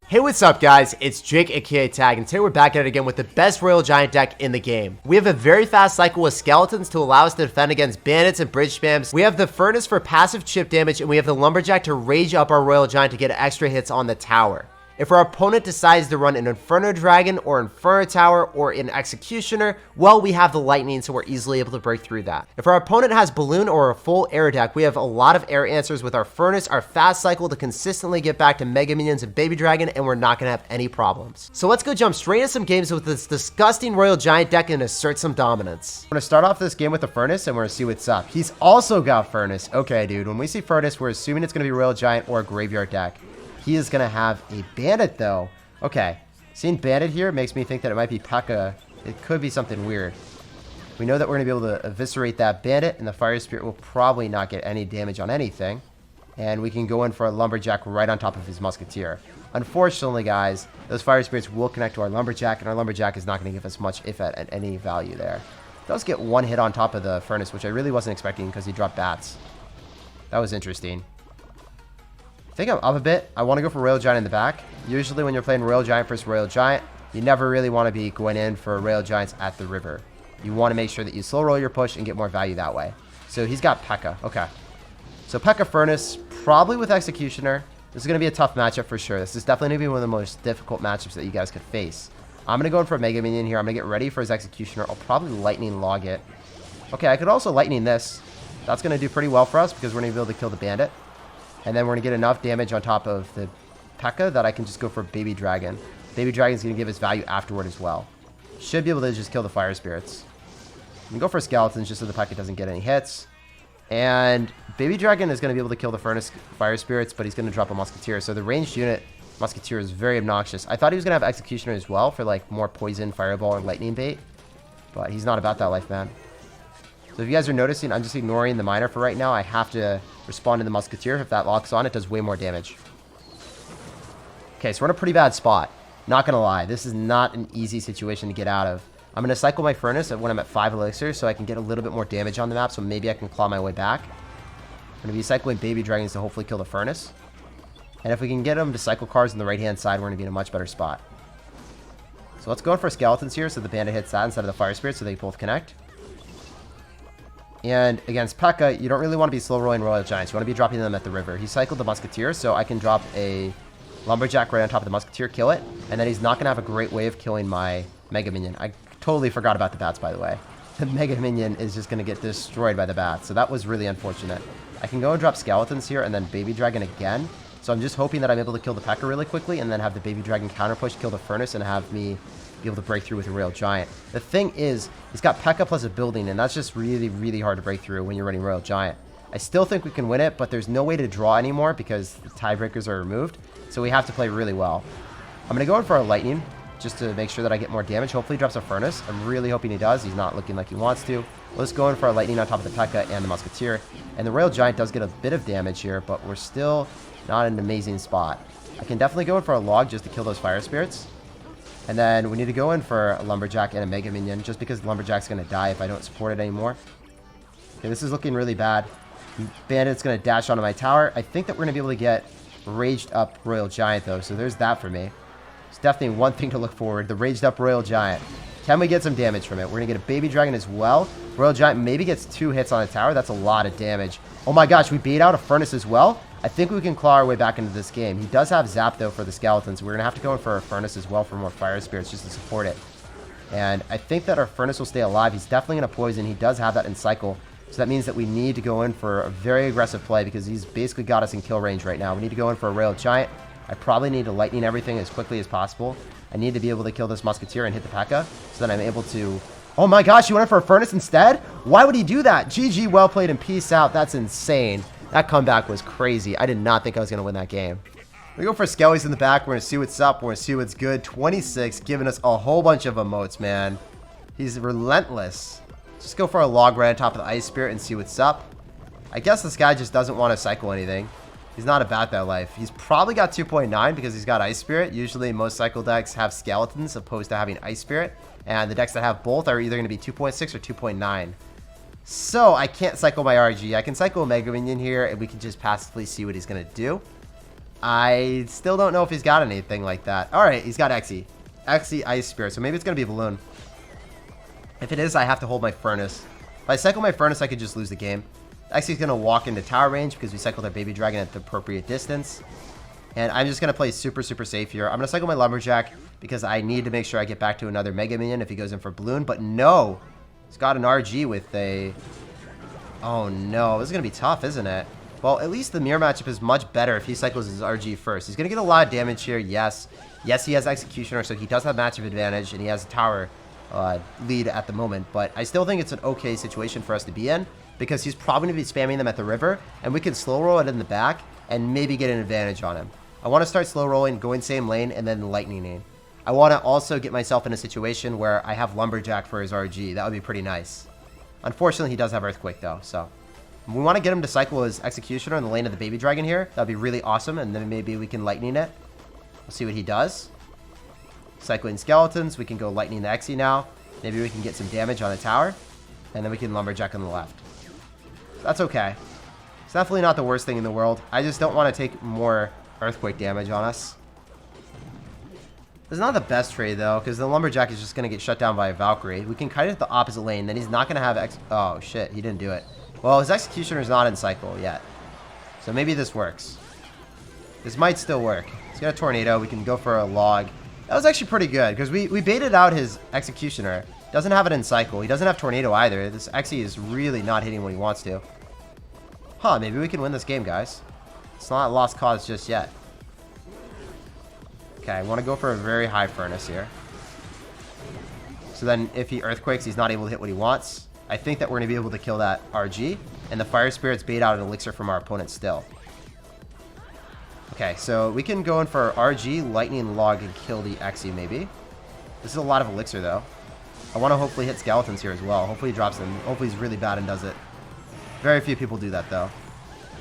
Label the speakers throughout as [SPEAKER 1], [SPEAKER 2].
[SPEAKER 1] Hey, what's up guys? It's Jake aka Tag, and today we're back at it again with the best Royal Giant deck in the game. We have a very fast cycle with skeletons to allow us to defend against bandits and bridge spams. We have the furnace for passive chip damage, and we have the lumberjack to rage up our Royal Giant to get extra hits on the tower. If our opponent decides to run an Inferno Dragon or Inferno Tower or an Executioner, well, we have the lightning, so we're easily able to break through that. If our opponent has Balloon or a full air deck, we have a lot of air answers with our Furnace, our fast cycle to consistently get back to Mega Minions and Baby Dragon, and we're not going to have any problems. So let's go jump straight into some games with this disgusting Royal Giant deck and assert some dominance. I'm going to start off this game with the Furnace, and we're going to see what's up. He's also got Furnace. Okay, dude, when we see Furnace, we're assuming it's going to be Royal Giant or a Graveyard deck. He is going to have a Bandit, though. Okay. Seeing Bandit here makes me think that it might be P.E.K.K.A. It could be something weird. We know that we're going to be able to eviscerate that Bandit, and the Fire Spirit will probably not get any damage on anything. And we can go in for a Lumberjack right on top of his Musketeer. Unfortunately, guys, those Fire Spirits will connect to our Lumberjack, and our Lumberjack is not going to give us much, if at any value there. It does get one hit on top of the Furnace, which I really wasn't expecting because he dropped Bats. That was interesting. I think I'm up a bit. I want to go for Royal Giant in the back. Usually when you're playing Royal Giant versus Royal Giant, you never really want to be going in for Royal Giants at the river. You want to make sure that you slow roll your push and get more value that way. So he's got P.E.K.K.A. Okay. So P.E.K.K.A. Furnace, probably with Executioner. This is going to be a tough matchup for sure. This is definitely going to be one of the most difficult matchups that you guys could face. I'm going to go in for a Mega Minion here. I'm going to get ready for his Executioner. I'll probably Lightning Log it. Okay, I could also Lightning this. That's going to do pretty well for us because we're going to be able to kill the Bandit. And then we're going to get enough damage on top of the P.E.K.K.A. that I can just go for Baby Dragon. Baby Dragon is going to give us value afterward as well. Should be able to just kill the Fire Spirits. We can go for Skeletons just so the P.E.K.K.A. doesn't get any hits. And Baby Dragon is going to be able to kill the Furnace Fire Spirits, but he's going to drop a Musketeer. So the ranged unit Musketeer is very obnoxious. I thought he was going to have Executioner as well for like more Poison, Fireball, and Lightning bait. But he's not about that life, man. So if you guys are noticing, I'm just ignoring the Miner for right now. I have to respond to the Musketeer. If that locks on, it does way more damage. Okay, so we're in a pretty bad spot. Not going to lie. This is not an easy situation to get out of. I'm going to cycle my Furnace when I'm at 5 Elixirs so I can get a little bit more damage on the map, so maybe I can claw my way back. I'm going to be cycling Baby Dragons to hopefully kill the Furnace. And if we can get them to cycle cards on the right-hand side, we're going to be in a much better spot. So let's go in for Skeletons here so the Bandit hits that instead of the Fire Spirit so they both connect. And against P.E.K.K.A., you don't really want to be slow rolling Royal Giants. You want to be dropping them at the river. He cycled the Musketeer, so I can drop a Lumberjack right on top of the Musketeer, kill it, and then he's not going to have a great way of killing my Mega Minion. I totally forgot about the Bats, by the way. The Mega Minion is just going to get destroyed by the Bats, so that was really unfortunate. I can go and drop Skeletons here and then Baby Dragon again. So I'm just hoping that I'm able to kill the P.E.K.K.A. really quickly and then have the Baby Dragon counter push, kill the Furnace, and have me be able to break through with a Royal Giant. The thing is, he's got P.E.K.K.A. plus a building, and that's just really, really hard to break through when you're running Royal Giant. I still think we can win it, but there's no way to draw anymore because the tiebreakers are removed, so we have to play really well. I'm going to go in for a Lightning just to make sure that I get more damage. Hopefully he drops a Furnace. I'm really hoping he does. He's not looking like he wants to. Let's go in for a Lightning on top of the P.E.K.K.A. and the Musketeer. And the Royal Giant does get a bit of damage here, but we're still not in an amazing spot. I can definitely go in for a Log just to kill those Fire Spirits. And then we need to go in for a Lumberjack and a Mega Minion, just because Lumberjack's going to die if I don't support it anymore. Okay, this is looking really bad. Bandit's going to dash onto my tower. I think that we're going to be able to get Raged Up Royal Giant, though, so there's that for me. It's definitely one thing to look forward, the Raged Up Royal Giant. Can we get some damage from it? We're going to get a Baby Dragon as well. Royal Giant maybe gets 2 hits on a tower. That's a lot of damage. Oh my gosh, we bait out a Furnace as well. I think we can claw our way back into this game. He does have Zap, though, for the Skeletons. We're going to have to go in for a Furnace as well for more Fire Spirits just to support it. And I think that our Furnace will stay alive. He's definitely going to poison. He does have that in cycle. So that means that we need to go in for a very aggressive play because he's basically got us in kill range right now. We need to go in for a Royal Giant. I probably need to Lightning everything as quickly as possible. I need to be able to kill this Musketeer and hit the P.E.K.K.A. so that I'm able to... Oh my gosh, you went in for a Furnace instead? Why would he do that? GG, well played, and peace out. That's insane. That comeback was crazy. I did not think I was going to win that game. We go for Skellies in the back. We're going to see what's up. We're going to see what's good. 26, giving us a whole bunch of emotes, man. He's relentless. Just go for a Log right on top of the Ice Spirit and see what's up. I guess this guy just doesn't want to cycle anything. He's not about that life. He's probably got 2.9 because he's got Ice Spirit. Usually most cycle decks have Skeletons opposed to having Ice Spirit. And the decks that have both are either going to be 2.6 or 2.9. So I can't cycle my RG. I can cycle a Mega Minion here and we can just passively see what he's going to do. I still don't know if he's got anything like that. All right, he's got Xe. Xe Ice Spirit, so maybe it's going to be a Balloon. If it is, I have to hold my Furnace. If I cycle my Furnace, I could just lose the game. Xe's going to walk into tower range because we cycled our Baby Dragon at the appropriate distance. And I'm just going to play super, super safe here. I'm going to cycle my Lumberjack because I need to make sure I get back to another Mega Minion if he goes in for Balloon. But no, he's got an RG with a... Oh no, this is going to be tough, isn't it? Well, at least the mirror matchup is much better if he cycles his RG first. He's going to get a lot of damage here, yes. Yes, he has Executioner, so he does have matchup advantage, and he has a tower lead at the moment. But I still think it's an okay situation for us to be in, because he's probably going to be spamming them at the river, and we can slow roll it in the back and maybe get an advantage on him. I want to start slow rolling, going same lane, and then lightninging. I want to also get myself in a situation where I have Lumberjack for his RG. That would be pretty nice. Unfortunately, he does have Earthquake, though, so... We want to get him to cycle his Executioner in the lane of the Baby Dragon here. That would be really awesome, and then maybe we can lightning it. We'll see what he does. Cycling Skeletons. We can go lightning the Xe now. Maybe we can get some damage on the tower, and then we can Lumberjack on the left. That's okay. It's definitely not the worst thing in the world. I just don't want to take more Earthquake damage on us. It's not the best trade, though, because the Lumberjack is just going to get shut down by a Valkyrie. We can kite it at the opposite lane, then he's not going to have Oh, shit. He didn't do it. Well, his Executioner is not in cycle yet. So maybe this works. This might still work. He's got a Tornado. We can go for a log. That was actually pretty good because we baited out his Executioner. Doesn't have it in cycle. He doesn't have Tornado either. This Xe is really not hitting what he wants to. Huh, maybe we can win this game, guys. It's not a lost cause just yet. Okay, I want to go for a very high Furnace here. So then if he Earthquakes, he's not able to hit what he wants. I think that we're going to be able to kill that RG, and the Fire Spirits bait out an Elixir from our opponent still. Okay, so we can go in for RG, Lightning Log, and kill the Xe maybe. This is a lot of Elixir, though. I want to hopefully hit Skeletons here as well. Hopefully he drops them. Hopefully he's really bad and does it. Very few people do that, though.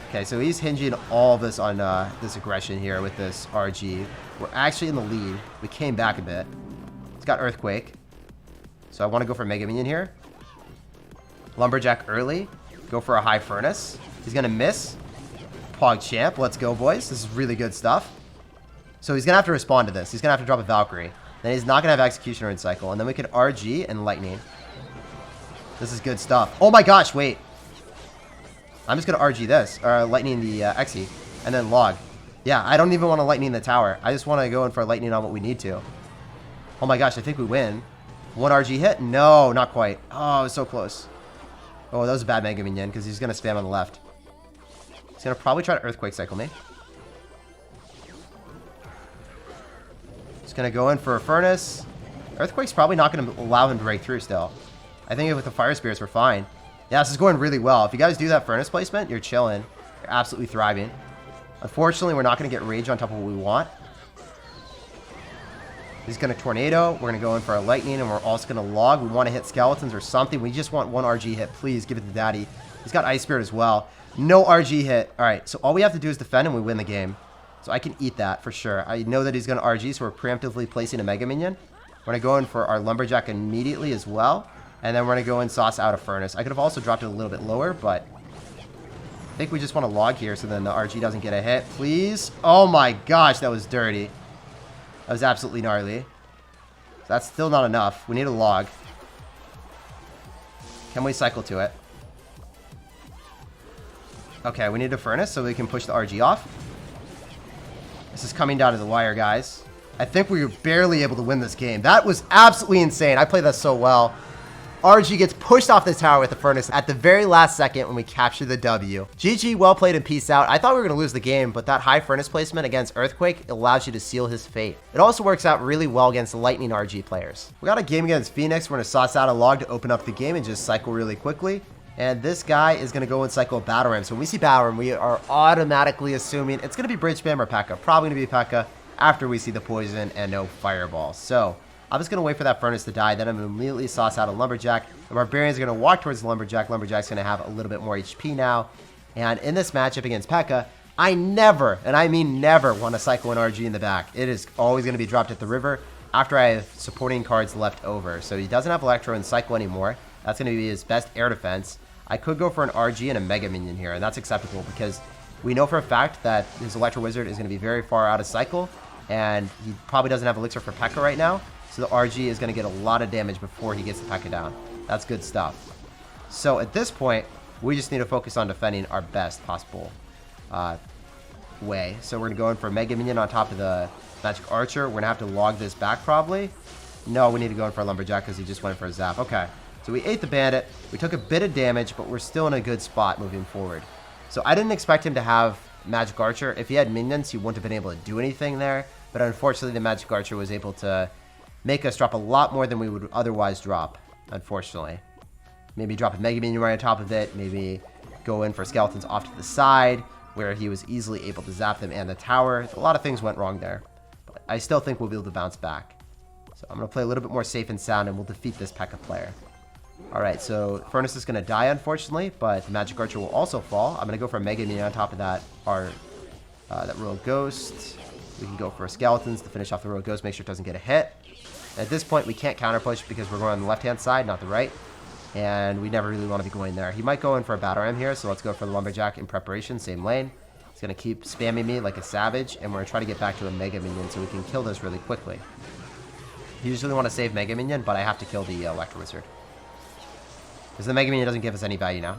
[SPEAKER 1] Okay, so he's hinging all this on this aggression here with this RG. We're actually in the lead. We came back a bit. He's got Earthquake. So I want to go for Mega Minion here. Lumberjack early. Go for a high Furnace. He's going to miss. PogChamp. Let's go, boys. This is really good stuff. So he's going to have to respond to this. He's going to have to drop a Valkyrie. Then he's not going to have Executioner in cycle. And then we can RG and Lightning. This is good stuff. Oh my gosh, wait. I'm just going to RG this. Or Lightning the Xe. And then Log. Yeah, I don't even want to Lightning the tower. I just want to go in for Lightning on what we need to. Oh my gosh, I think we win. One RG hit? No, not quite. Oh, it was so close. Oh, that was a bad Mega Minion because he's going to spam on the left. He's going to probably try to Earthquake cycle me. He's going to go in for a Furnace. Earthquake's probably not going to allow him to break through still. I think with the Fire Spirits, we're fine. Yeah, this is going really well. If you guys do that Furnace placement, you're chilling. You're absolutely thriving. Unfortunately, we're not going to get Rage on top of what we want. He's going to Tornado. We're going to go in for a Lightning, and we're also going to Log. We want to hit Skeletons or something. We just want one RG hit. Please give it to Daddy. He's got Ice Spirit as well. No RG hit. All right, so all we have to do is defend, and we win the game. So I can eat that for sure. I know that he's going to RG, so we're preemptively placing a Mega Minion. We're going to go in for our Lumberjack immediately as well, and then we're going to go and sauce out a Furnace. I could have also dropped it a little bit lower, but I think we just want to Log here so then the RG doesn't get a hit. Please. Oh my gosh, that was dirty. That was absolutely gnarly. That's still not enough. We need a Log. Can we cycle to it? Okay, we need a Furnace so we can push the RG off. This is coming down to the wire, guys. I think we were barely able to win this game. That was absolutely insane. I played that so well. RG gets pushed off the tower with the Furnace at the very last second when we capture the W. GG, well played and peace out. I thought we were going to lose the game, but that high Furnace placement against Earthquake allows you to seal his fate. It also works out really well against the Lightning RG players. We got a game against Phoenix. We're going to sauce out a Log to open up the game and just cycle really quickly. And this guy is going to go and cycle Battle Ram. So when we see Battle Ram, we are automatically assuming it's going to be Bridge Spam or P.E.K.K.A. Probably going to be P.E.K.K.A. after we see the poison and no Fireball. So I'm just going to wait for that Furnace to die. Then I'm going to immediately sauce out a Lumberjack. The Barbarian's going to walk towards the Lumberjack. Lumberjack's going to have a little bit more HP now. And in this matchup against P.E.K.K.A., I never, and I mean never, want to cycle an RG in the back. It is always going to be dropped at the river after I have supporting cards left over. So he doesn't have Electro and Cycle anymore. That's going to be his best air defense. I could go for an RG and a Mega Minion here, and that's acceptable because We know for a fact that his Electro Wizard is going to be very far out of cycle, and he probably doesn't have Elixir for P.E.K.K.A right now, so the RG is going to get a lot of damage before he gets the P.E.K.K.A down. That's good stuff. So at this point, we just need to focus on defending our best possible way. So we're going to go in for Mega Minion on top of the Magic Archer. We're going to have to log this back probably. No, we need to go in for a Lumberjack because he just went for a Zap. Okay, so we ate the Bandit. We took a bit of damage, but we're still in a good spot moving forward. So I didn't expect him to have Magic Archer. If he had minions, he wouldn't have been able to do anything there. But unfortunately, the Magic Archer was able to make us drop a lot more than we would otherwise drop, unfortunately. Maybe drop a Mega Minion right on top of it. Maybe go in for skeletons off to the side, where he was easily able to zap them and the tower. A lot of things went wrong there. But I still think we'll be able to bounce back. So I'm going to play a little bit more safe and sound, and we'll defeat this P.E.K.K.A player. Alright, so Furnace is going to die, unfortunately, but the Magic Archer will also fall. I'm going to go for a Mega Minion on top of that, that Royal Ghost. We can go for Skeletons to finish off the Royal Ghost, make sure it doesn't get a hit. At this point, we can't counter push because we're going on the left-hand side, not the right. And we never really want to be going there. He might go in for a Battle Ram here, so let's go for the Lumberjack in preparation, same lane. He's going to keep spamming me like a savage, and we're going to try to get back to a Mega Minion so we can kill this really quickly. I usually want to save Mega Minion, but I have to kill the Electro Wizard. Because the Mega Minion doesn't give us any value now.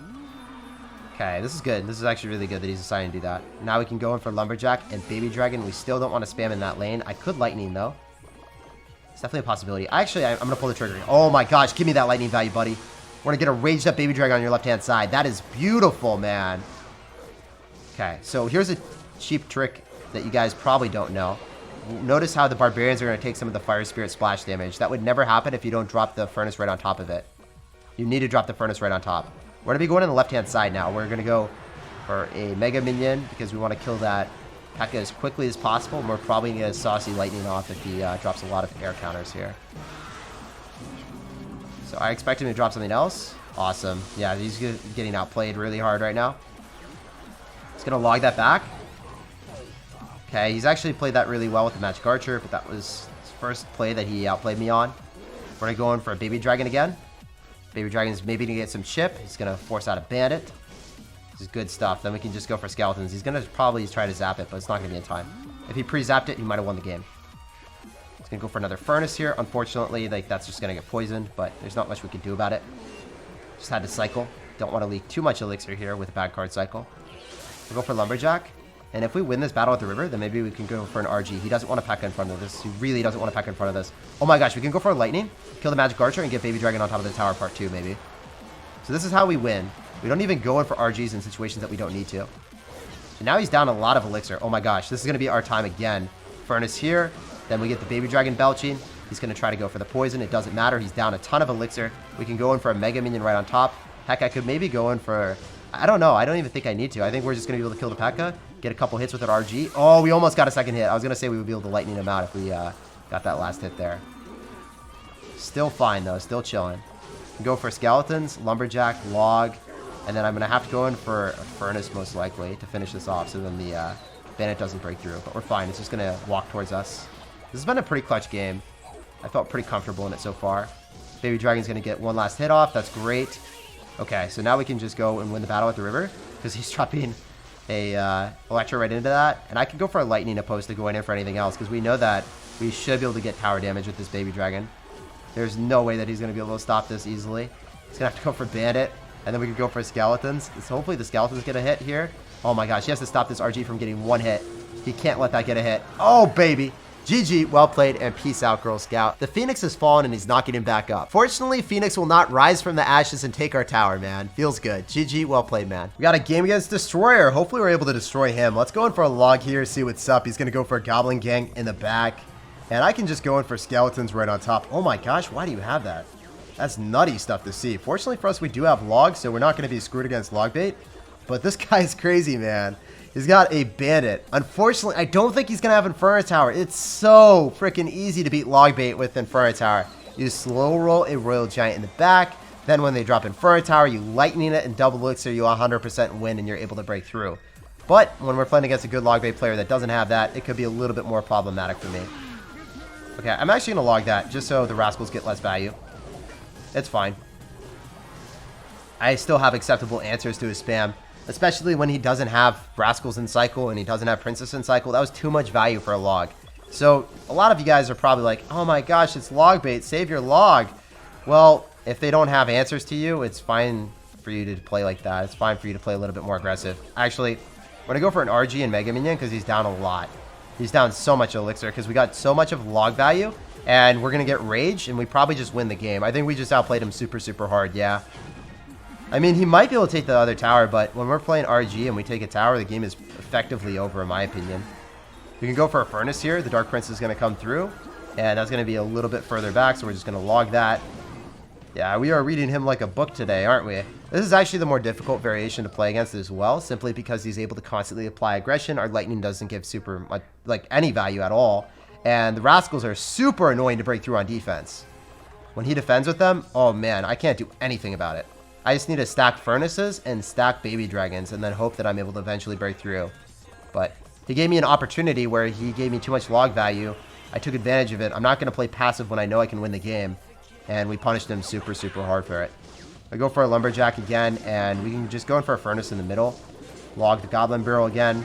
[SPEAKER 1] Okay, this is good. This is actually really good that he's deciding to do that. Now we can go in for Lumberjack and Baby Dragon. We still don't want to spam in that lane. I could Lightning, though. It's definitely a possibility. Actually, I'm going to pull the trigger. Oh my gosh, give me that Lightning value, buddy. We're going to get a raged up Baby Dragon on your left-hand side. That is beautiful, man. Okay, so here's a cheap trick that you guys probably don't know. Notice how the Barbarians are going to take some of the Fire Spirit splash damage. That would never happen if you don't drop the Furnace right on top of it. You need to drop the Furnace right on top. We're going to be going on the left-hand side now. We're going to go for a Mega Minion because we want to kill that P.E.K.K.A as quickly as possible. And we're probably going to get a Saucy Lightning off if he drops a lot of air counters here. So I expect him to drop something else. Awesome. Yeah, he's getting outplayed really hard right now. He's going to log that back. Okay, he's actually played that really well with the Magic Archer, but that was his first play that he outplayed me on. We're going to go in for a Baby Dragon again. Baby Dragon's maybe going to get some chip. He's going to force out a Bandit. This is good stuff. Then we can just go for Skeletons. He's going to probably try to zap it, but it's not going to be in time. If he pre-zapped it, he might have won the game. He's going to go for another Furnace here. Unfortunately, like that's just going to get poisoned, but there's not much we can do about it. Just had to cycle. Don't want to leak too much Elixir here with a bad card cycle. We'll go for Lumberjack. And if we win this battle at the river, then maybe we can go for an RG. He doesn't want to P.E.K.K.A in front of this. He really doesn't want to P.E.K.K.A in front of this. Oh my gosh, we can go for a Lightning, kill the Magic Archer, and get Baby Dragon on top of the tower part 2, maybe. So this is how we win. We don't even go in for RGs in situations that we don't need to. So now he's down a lot of Elixir. Oh my gosh, this is going to be our time again. Furnace here. Then we get the Baby Dragon belching. He's going to try to go for the poison. It doesn't matter. He's down a ton of Elixir. We can go in for a Mega Minion right on top. Heck, I could maybe go in for... I don't know. I don't even think I need to. I think we're just going to be able to kill the P.E.K.K.A, get a couple hits with an RG. Oh, we almost got a second hit. I was going to say we would be able to Lightning him out if we got that last hit there. Still fine, though. Still chilling. Go for Skeletons, Lumberjack, Log, and then I'm going to have to go in for a Furnace most likely to finish this off so then the Bandit doesn't break through. But we're fine. It's just going to walk towards us. This has been a pretty clutch game. I felt pretty comfortable in it so far. Baby Dragon's going to get one last hit off. That's great. Okay, so now we can just go and win the battle at the river because he's dropping a Electro right into that. And I can go for a Lightning opposed to going in for anything else because we know that we should be able to get tower damage with this Baby Dragon. There's no way that he's going to be able to stop this easily. He's going to have to go for Bandit, and then we can go for Skeletons. So hopefully the Skeletons get a hit here. Oh my gosh, he has to stop this RG from getting one hit. He can't let that get a hit. Oh, baby. GG, well played, and peace out, Girl Scout. The Phoenix has fallen and he's not getting back up. Fortunately, Phoenix will not rise from the ashes and take our tower, man. Feels good. GG, well played, man. We got a game against Destroyer. Hopefully we're able to destroy him. Let's go in for a Log here, see what's up. He's gonna go for a Goblin Gang in the back. And I can just go in for Skeletons right on top. Oh my gosh, why do you have that? That's nutty stuff to see. Fortunately for us, we do have Log, so we're not gonna be screwed against Log bait. But this guy's crazy, man. He's got a Bandit. Unfortunately, I don't think he's going to have Inferno Tower. It's so freaking easy to beat Log Bait with Inferno Tower. You slow roll a Royal Giant in the back. Then when they drop Inferno Tower, you Lightning it and double Elixir. You 100% win and you're able to break through. But when we're playing against a good Log Bait player that doesn't have that, it could be a little bit more problematic for me. Okay, I'm actually going to log that just so the Rascals get less value. It's fine. I still have acceptable answers to his spam. especially when he doesn't have Rascals in cycle and he doesn't have Princess in cycle. That was too much value for a log. So a lot of you guys are probably like, oh my gosh, it's log bait, save your log. Well, if they don't have answers to you, it's fine for you to play like that. It's fine for you to play a little bit more aggressive. Actually, I'm going to go for an RG and Mega Minion because he's down a lot. He's down so much Elixir because we got so much of log value, and we're going to get Rage, and we probably just win the game. I think we just outplayed him super, super hard, yeah. I mean, he might be able to take the other tower, but when we're playing RG and we take a tower, the game is effectively over, in my opinion. We can go for a Furnace here. The Dark Prince is going to come through, and that's going to be a little bit further back, so we're just going to log that. Yeah, we are reading him like a book today, aren't we? This is actually the more difficult variation to play against as well, simply because he's able to constantly apply aggression. Our Lightning doesn't give super much, like any value at all, and the Rascals are super annoying to break through on defense. When he defends with them, oh man, I can't do anything about it. I just need to stack Furnaces and stack Baby Dragons and then hope that I'm able to eventually break through. But he gave me an opportunity where he gave me too much log value. I took advantage of it. I'm not going to play passive when I know I can win the game. And we punished him super, super hard for it. I go for a Lumberjack again, and we can just go in for a Furnace in the middle. Log the Goblin Barrel again.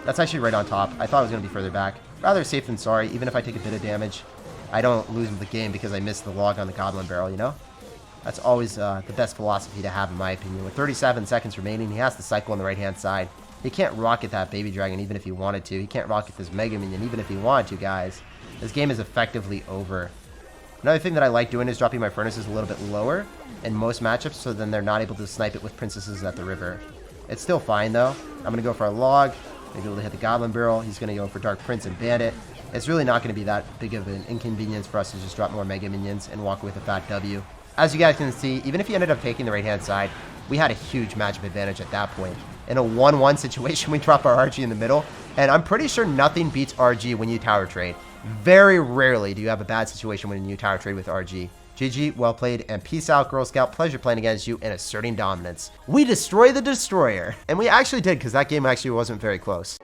[SPEAKER 1] That's actually right on top. I thought it was going to be further back. Rather safe than sorry. Even if I take a bit of damage, I don't lose the game because I missed the log on the Goblin Barrel, you know? That's always the best philosophy to have, in my opinion. With 37 seconds remaining, he has to cycle on the right-hand side. He can't rocket that Baby Dragon even if he wanted to. He can't rocket this Mega Minion even if he wanted to, guys. This game is effectively over. Another thing that I like doing is dropping my Furnaces a little bit lower in most matchups, so then they're not able to snipe it with Princesses at the river. It's still fine, though. I'm going to go for a log. Maybe able to hit the Goblin Barrel. He's going to go for Dark Prince and Bandit. It's really not going to be that big of an inconvenience for us to just drop more Mega Minions and walk with a fat W. As you guys can see, even if he ended up taking the right-hand side, we had a huge matchup advantage at that point. In a 1-1 situation, we drop our RG in the middle, and I'm pretty sure nothing beats RG when you tower trade. Very rarely do you have a bad situation when you tower trade with RG. GG, well played, and peace out, Girl Scout. Pleasure playing against you and asserting dominance. We destroy the Destroyer. And we actually did, because that game actually wasn't very close.